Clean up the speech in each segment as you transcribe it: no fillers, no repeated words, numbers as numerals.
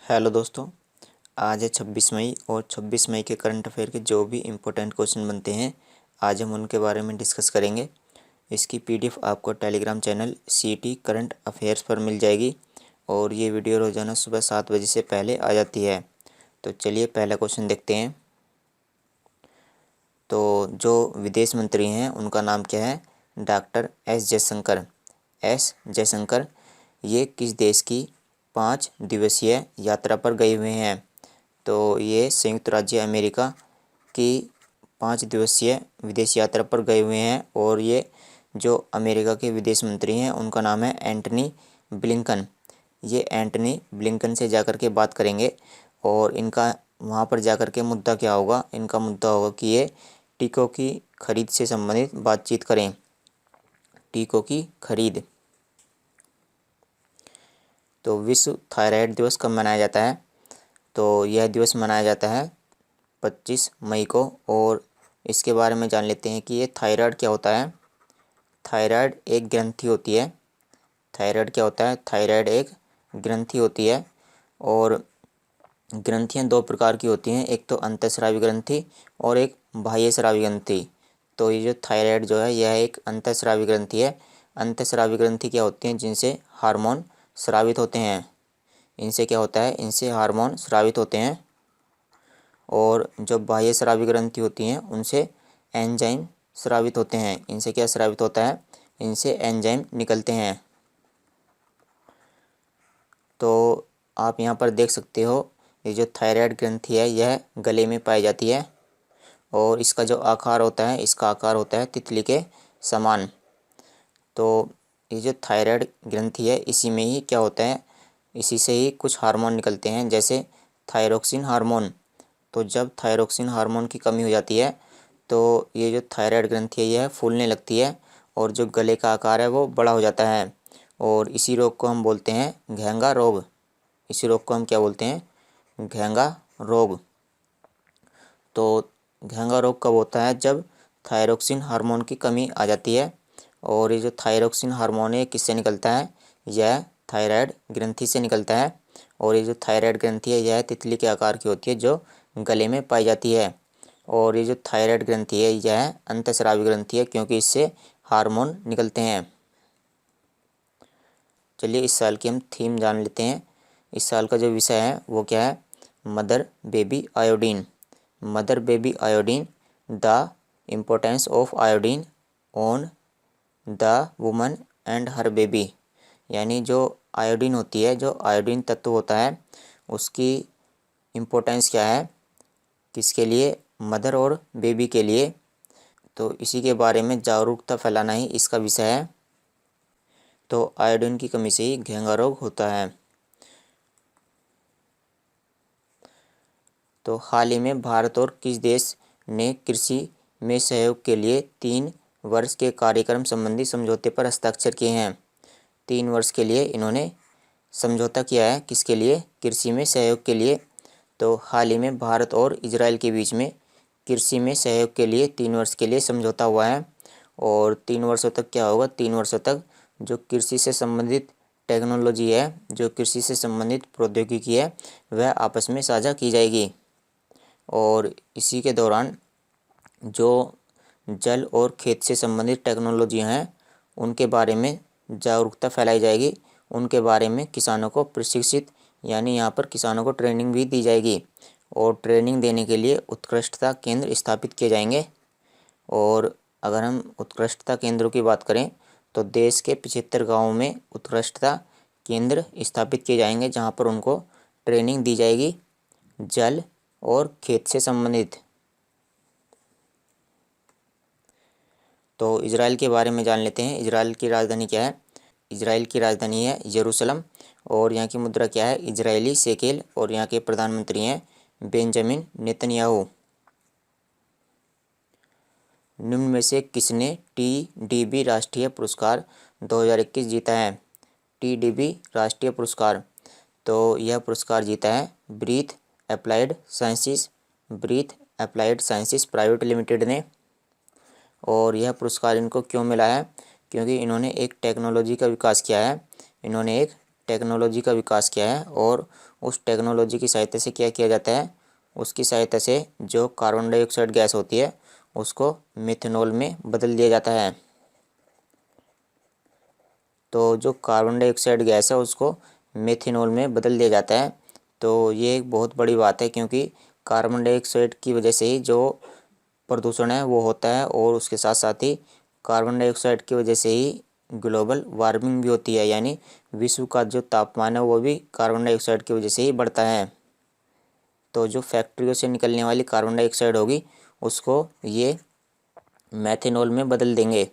Hello दोस्तों। आज है 26 मई और 26 मई के करंट अफेयर के जो भी इम्पोर्टेंट क्वेश्चन बनते हैं आज हम उनके बारे में डिस्कस करेंगे। इसकी पीडीएफ आपको टेलीग्राम चैनल सीटी करंट अफेयर्स पर मिल जाएगी और ये वीडियो रोज़ाना सुबह 7 बजे से पहले आ जाती है। तो चलिए पहला क्वेश्चन देखते हैं। तो जो विदेश मंत्री हैं उनका नाम क्या है? Doctor S Jaishankar. ये किस देश की 5 दिवसीय यात्रा पर गए हुए हैं? तो ये संयुक्त राज्य अमेरिका की 5 दिवसीय विदेश यात्रा पर गए हुए हैं और ये जो अमेरिका के विदेश मंत्री हैं उनका नाम है एंटनी ब्लिंकन। ये एंटनी ब्लिंकन से जाकर के बात करेंगे और इनका वहाँ पर जाकर के मुद्दा क्या होगा? इनका मुद्दा होगा कि ये टीकों की खरीद से संबंधित बातचीत करें। टीकों की खरीद। तो विश्व थायराइड दिवस कब मनाया जाता है? तो यह दिवस मनाया जाता है 25 मई को। और इसके बारे में जान लेते हैं कि ये थायराइड क्या होता है। थायराइड एक ग्रंथि होती है। थायराइड क्या होता है? थायराइड एक ग्रंथि होती है और ग्रंथियाँ 2 प्रकार की होती हैं, एक तो अंतःस्रावी ग्रंथि और एक बाह्य स्रावी ग्रंथि। तो ये जो थायराइड जो है यह एक अंतःस्रावी ग्रंथि है। अंतःस्रावी ग्रंथि क्या होती हैं? जिनसे हार्मोन स्रावित होते हैं। इनसे क्या होता है? इनसे हार्मोन स्रावित होते हैं। और जो बाह्य स्रावी ग्रंथि होती हैं उनसे एंजाइम स्रावित होते हैं। इनसे क्या स्रावित होता है? इनसे एंजाइम निकलते हैं। तो आप यहाँ पर देख सकते हो ये जो थायराइड ग्रंथि है यह गले में पाई जाती है और इसका जो आकार होता है इसका आकार होता है तितली के समान। तो ये जो थायराइड ग्रंथि है इसी में ही क्या होता है? इसी से ही कुछ हार्मोन निकलते हैं जैसे थायरोक्सिन हार्मोन। तो जब थायरोक्सिन हार्मोन की कमी हो जाती है तो ये जो थायराइड ग्रंथि है यह फूलने लगती है और जो गले का आकार है वो बड़ा हो जाता है और इसी रोग को हम बोलते हैं घेंगा रोग। इसी रोग को हम क्या बोलते हैं? घेंगा रोग। तो घेंगा रोग कब होता है? जब थायरोक्सिन हार्मोन की कमी आ जाती है। और ये जो थायरोक्सिन हार्मोन है किससे निकलता है? यह थायराइड ग्रंथि से निकलता है और ये जो थायराइड ग्रंथि है यह तितली के आकार की होती है जो गले में पाई जाती है। और ये जो थायराइड ग्रंथि है यह अंतःस्रावी ग्रंथि है क्योंकि इससे हार्मोन निकलते हैं। चलिए इस साल की हम थीम जान लेते हैं। इस साल का जो विषय है वो क्या है? Mother baby iodine. Mother baby iodine, the importance of iodine on the woman and her baby. यानी जो आयोडीन होती है, जो आयोडीन तत्व होता है उसकी इम्पोर्टेंस क्या है? किसके लिए? मदर और बेबी के लिए। तो इसी के बारे में जागरूकता फैलाना ही इसका विषय है। तो आयोडीन की कमी से ही घेंगा रोग होता है। तो हाल ही में भारत और किस देश ने कृषि में सहयोग के लिए 3 वर्ष के कार्यक्रम संबंधी समझौते पर हस्ताक्षर किए हैं? 3 वर्ष के लिए इन्होंने समझौता किया है। किसके लिए? कृषि में सहयोग के लिए। तो हाल ही में भारत और इजराइल के बीच में कृषि में सहयोग के लिए 3 वर्ष के लिए समझौता हुआ है। और 3 वर्षों तक क्या होगा? 3 वर्षों तक जो कृषि से संबंधित टेक्नोलॉजी है, जो कृषि से संबंधित प्रौद्योगिकी है, वह आपस में साझा की जाएगी। और इसी के दौरान जो जल और खेत से संबंधित टेक्नोलॉजी हैं उनके बारे में जागरूकता फैलाई जाएगी। उनके बारे में किसानों को प्रशिक्षित यानी यहाँ पर किसानों को ट्रेनिंग भी दी जाएगी और ट्रेनिंग देने के लिए उत्कृष्टता केंद्र स्थापित किए जाएंगे। और अगर हम उत्कृष्टता केंद्रों की बात करें तो देश के 75 गाँवों में उत्कृष्टता केंद्र स्थापित किए जाएंगे जहाँ पर उनको ट्रेनिंग दी जाएगी जल और खेत से संबंधित। तो इजराइल के बारे में जान लेते हैं। इजराइल की राजधानी क्या है? इजराइल की राजधानी है यरूशलेम और यहाँ की मुद्रा क्या है? Israeli shekel. और यहाँ के प्रधानमंत्री हैं बेंजामिन नेतन्याहू। निम्न में से किसने टीडीबी राष्ट्रीय पुरस्कार 2021 जीता है? टीडीबी राष्ट्रीय पुरस्कार, तो यह पुरस्कार जीता है Breathe Applied Sciences Private Limited ने। और यह पुरस्कार इनको क्यों मिला है? क्योंकि इन्होंने एक टेक्नोलॉजी का विकास किया है। इन्होंने एक टेक्नोलॉजी का विकास किया है और उस टेक्नोलॉजी की सहायता से क्या किया जाता है, उसकी सहायता से जो कार्बन डाइऑक्साइड गैस होती है उसको मिथेनॉल में बदल दिया जाता है। तो जो कार्बन डाइऑक्साइड गैस है उसको मेथेनॉल में बदल दिया जाता है। तो ये एक बहुत बड़ी बात है, क्योंकि कार्बन डाइऑक्साइड की वजह से ही जो प्रदूषण है वो होता है, और उसके साथ साथ ही कार्बन डाइऑक्साइड की वजह से ही ग्लोबल वार्मिंग भी होती है, यानी विश्व का जो तापमान है वो भी कार्बन डाइऑक्साइड की वजह से ही बढ़ता है। तो जो फैक्ट्रियों से निकलने वाली कार्बन डाइऑक्साइड होगी उसको ये मेथेनॉल में बदल देंगे।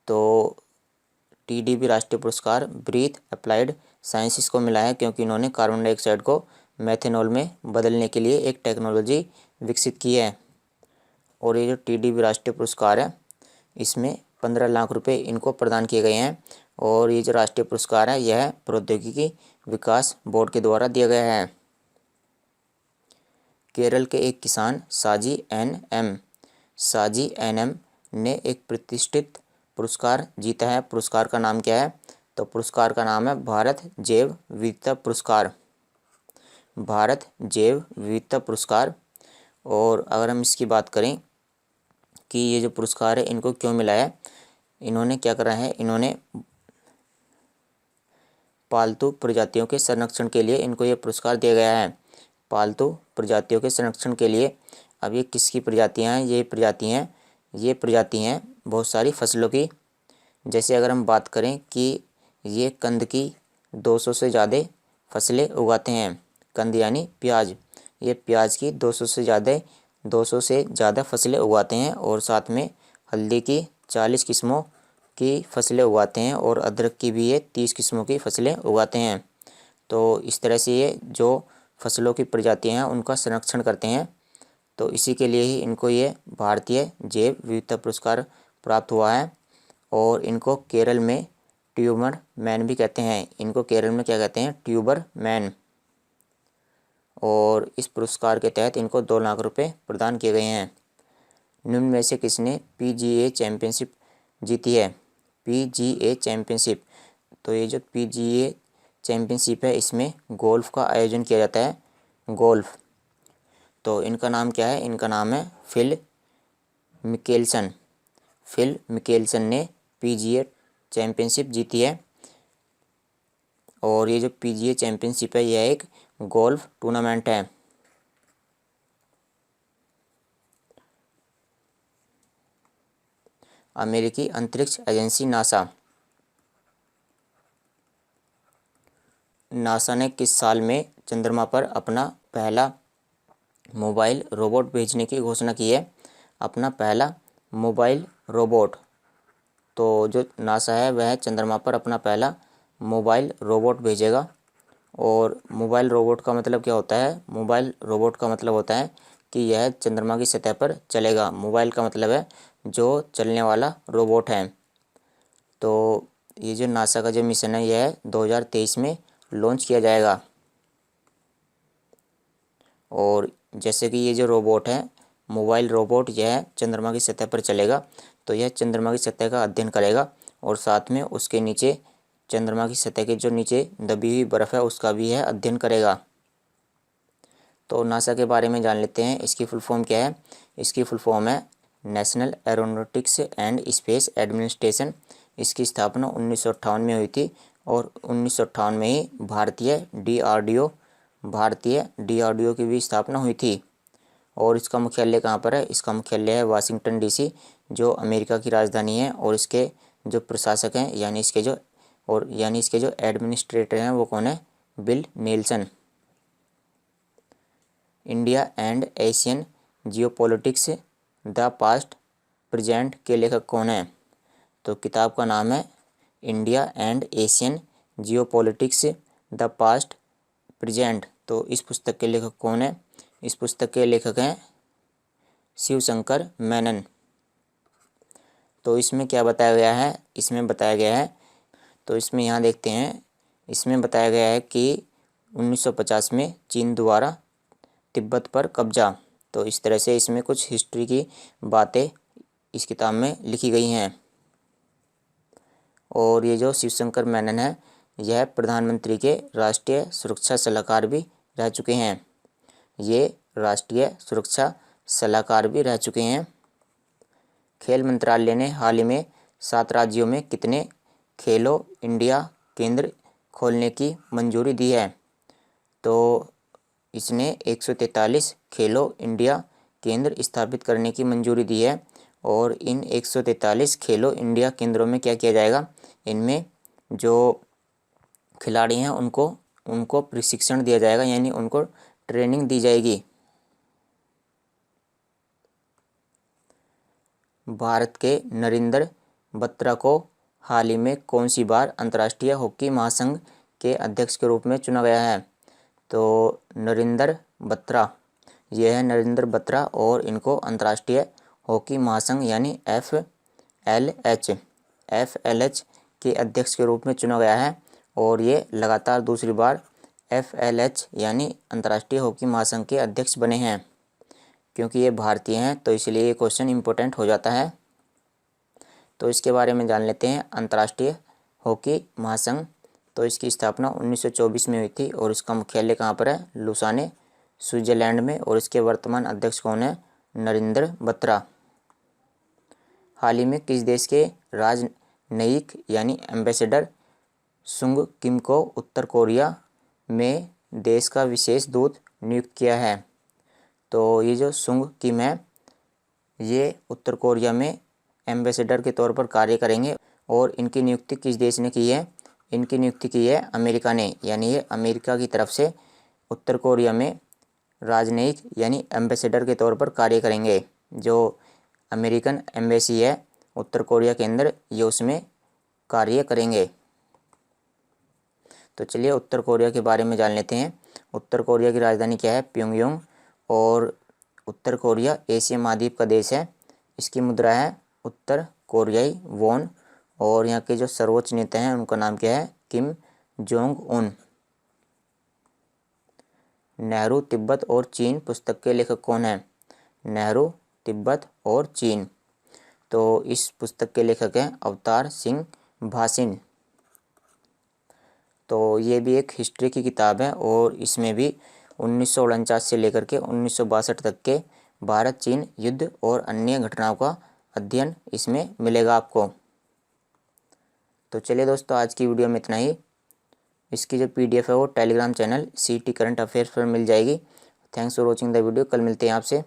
तो TDP राष्ट्रीय पुरस्कार ब्रीथ अप्लाइड साइंसेस को मिला है, क्योंकि इन्होंने कार्बन डाइऑक्साइड को मेथेनॉल में बदलने के लिए एक टेक्नोलॉजी विकसित की है। और ये जो TDP राष्ट्रीय पुरस्कार है इसमें 15 लाख रुपए इनको प्रदान किए गए हैं। और ये जो राष्ट्रीय पुरस्कार है यह प्रौद्योगिकी विकास बोर्ड के द्वारा दिया गया है। केरल के एक किसान साजी NM ने एक प्रतिष्ठित पुरस्कार जीता है। पुरस्कार का नाम क्या है? तो पुरस्कार का नाम है भारत जैव विविधता पुरस्कार। भारत जैव विविधता पुरस्कार। और अगर हम इसकी बात करें कि ये जो पुरस्कार है इनको क्यों मिला है, इन्होंने क्या करा है, इन्होंने पालतू प्रजातियों के संरक्षण के लिए इनको ये पुरस्कार दिया गया है। पालतू प्रजातियों के संरक्षण के लिए। अब ये किसकी प्रजातियां हैं? ये प्रजाति हैं बहुत सारी फसलों की। जैसे अगर हम बात करें कि ये कंद की 200 से ज़्यादा फसलें उगाते हैं। कंद यानी प्याज। ये प्याज की 200 से ज़्यादा फसलें उगाते हैं, और साथ में हल्दी की 40 किस्मों की फसलें उगाते हैं, और अदरक की भी ये 30 किस्मों की फसलें उगाते हैं। तो इस तरह से ये जो फसलों की प्रजातियां हैं उनका संरक्षण करते हैं। तो इसी के लिए ही इनको ये भारतीय जैव विविधता पुरस्कार प्राप्त हुआ है। और इनको केरल में ट्यूबर मैन भी कहते हैं। इनको केरल में क्या कहते हैं? Tuber man. और इस पुरस्कार के तहत इनको 2 लाख रुपए प्रदान किए गए हैं। निम्न में से किसने PGA चैंपियनशिप जीती है? PGA championship. तो ये जो PGA चैंपियनशिप है इसमें गोल्फ का आयोजन किया जाता है। गोल्फ। तो इनका नाम क्या है? इनका नाम है फिल मिकेल्सन। फिल मिकेल्सन ने PGA चैंपियनशिप जीती है। और ये जो PGA चैंपियनशिप है यह एक गोल्फ टूर्नामेंट है। अमेरिकी अंतरिक्ष एजेंसी नासा ने किस साल में चंद्रमा पर अपना पहला मोबाइल रोबोट भेजने की घोषणा की है? अपना पहला मोबाइल रोबोट। तो जो नासा है वह चंद्रमा पर अपना पहला मोबाइल रोबोट भेजेगा। और मोबाइल रोबोट का मतलब क्या होता है? मोबाइल रोबोट का मतलब होता है कि यह चंद्रमा की सतह पर चलेगा। मोबाइल का मतलब है जो चलने वाला रोबोट है। तो ये जो नासा का जो मिशन है यह 2023 में लॉन्च किया जाएगा। और जैसे कि ये जो रोबोट है मोबाइल रोबोट, यह चंद्रमा की सतह पर चलेगा। तो यह चंद्रमा की सतह का अध्ययन करेगा, और साथ में उसके नीचे चंद्रमा की सतह के जो नीचे दबी हुई बर्फ़ है उसका भी यह अध्ययन करेगा। तो नासा के बारे में जान लेते हैं। इसकी फुल फॉर्म क्या है? इसकी फुल फॉर्म है national aeronautics and space administration. इसकी स्थापना 1958 में हुई थी, और 1958 में ही भारतीय DRDO की भी स्थापना हुई थी। और इसका मुख्यालय कहाँ पर है? इसका मुख्यालय है वाशिंगटन DC, जो अमेरिका की राजधानी है। और इसके जो प्रशासक हैं यानी इसके जो एडमिनिस्ट्रेटर हैं वो कौन है? Bill Nelson. India and Asian geopolitics the past present के लेखक कौन है? तो किताब का नाम है India and Asian geopolitics the past present. तो इस पुस्तक के लेखक कौन है? इस पुस्तक के लेखक हैं शिवशंकर मेनन। तो इसमें क्या बताया गया है? तो इसमें यहाँ देखते हैं। इसमें बताया गया है कि 1950 में चीन द्वारा तिब्बत पर कब्जा। तो इस तरह से इसमें कुछ हिस्ट्री की बातें इस किताब में लिखी गई हैं। और ये जो शिवशंकर मेनन है यह प्रधानमंत्री के राष्ट्रीय सुरक्षा सलाहकार भी रह चुके हैं। ये राष्ट्रीय सुरक्षा सलाहकार भी रह चुके हैं। खेल मंत्रालय ने हाल ही में 7 राज्यों में कितने खेलो इंडिया केंद्र खोलने की मंजूरी दी है? तो इसने 143 खेलो इंडिया केंद्र स्थापित करने की मंजूरी दी है। और इन 143 खेलो इंडिया केंद्रों में क्या किया जाएगा? इनमें जो खिलाड़ी हैं उनको प्रशिक्षण दिया जाएगा, यानी उनको ट्रेनिंग दी जाएगी। भारत के नरेंद्र बत्रा को हाल ही में कौन सी बार अंतर्राष्ट्रीय हॉकी महासंघ के अध्यक्ष के रूप में चुना गया है? तो नरेंद्र बत्रा, यह है नरेंद्र बत्रा और इनको अंतर्राष्ट्रीय हॉकी महासंघ यानी FLH के अध्यक्ष के रूप में चुना गया है। और ये लगातार दूसरी बार FLH यानी अंतर्राष्ट्रीय हॉकी महासंघ के अध्यक्ष बने हैं। क्योंकि ये भारतीय हैं तो इसलिए ये क्वेश्चन इम्पोर्टेंट हो जाता है। तो इसके बारे में जान लेते हैं। अंतर्राष्ट्रीय हॉकी महासंघ, तो इसकी स्थापना 1924 में हुई थी और इसका मुख्यालय कहाँ पर है? लुसाने, स्विट्जरलैंड में। और इसके वर्तमान अध्यक्ष कौन है? नरेंद्र बत्रा। हाल ही में किस देश के राजनयिक यानी एम्बेसडर सुंग किम को उत्तर कोरिया में देश का विशेष दूत नियुक्त किया है? तो ये जो सुंग किम है ये उत्तर कोरिया में एम्बेसडर के तौर पर कार्य करेंगे। और इनकी नियुक्ति किस देश ने की है? इनकी नियुक्ति की है अमेरिका ने, यानी ये अमेरिका की तरफ से उत्तर कोरिया में राजनयिक यानी एम्बेसडर के तौर पर कार्य करेंगे। जो अमेरिकन एम्बेसी है उत्तर कोरिया के अंदर, ये उसमें कार्य करेंगे। तो चलिए उत्तर कोरिया के बारे में जान लेते हैं। उत्तर कोरिया की राजधानी क्या है? प्योंगयांग। और उत्तर कोरिया एशिया महाद्वीप का देश है। इसकी मुद्रा है उत्तर कोरियाई वॉन। और यहाँ के जो सर्वोच्च नेता हैं उनका नाम क्या है? Kim Jong Un. Nehru, Tibet और चीन पुस्तक के लेखक कौन है? नेहरू, तिब्बत और चीन। तो इस पुस्तक के लेखक हैं अवतार सिंह भासिन। तो ये भी एक हिस्ट्री की किताब है और इसमें भी 1949 से लेकर के 1962 तक के भारत चीन युद्ध और अन्य घटनाओं का अध्ययन इसमें मिलेगा आपको। तो चलिए दोस्तों, आज की वीडियो में इतना ही। इसकी जो PDF है वो Telegram channel CT current affairs पर मिल जाएगी। Thanks for watching the video. कल मिलते हैं आपसे।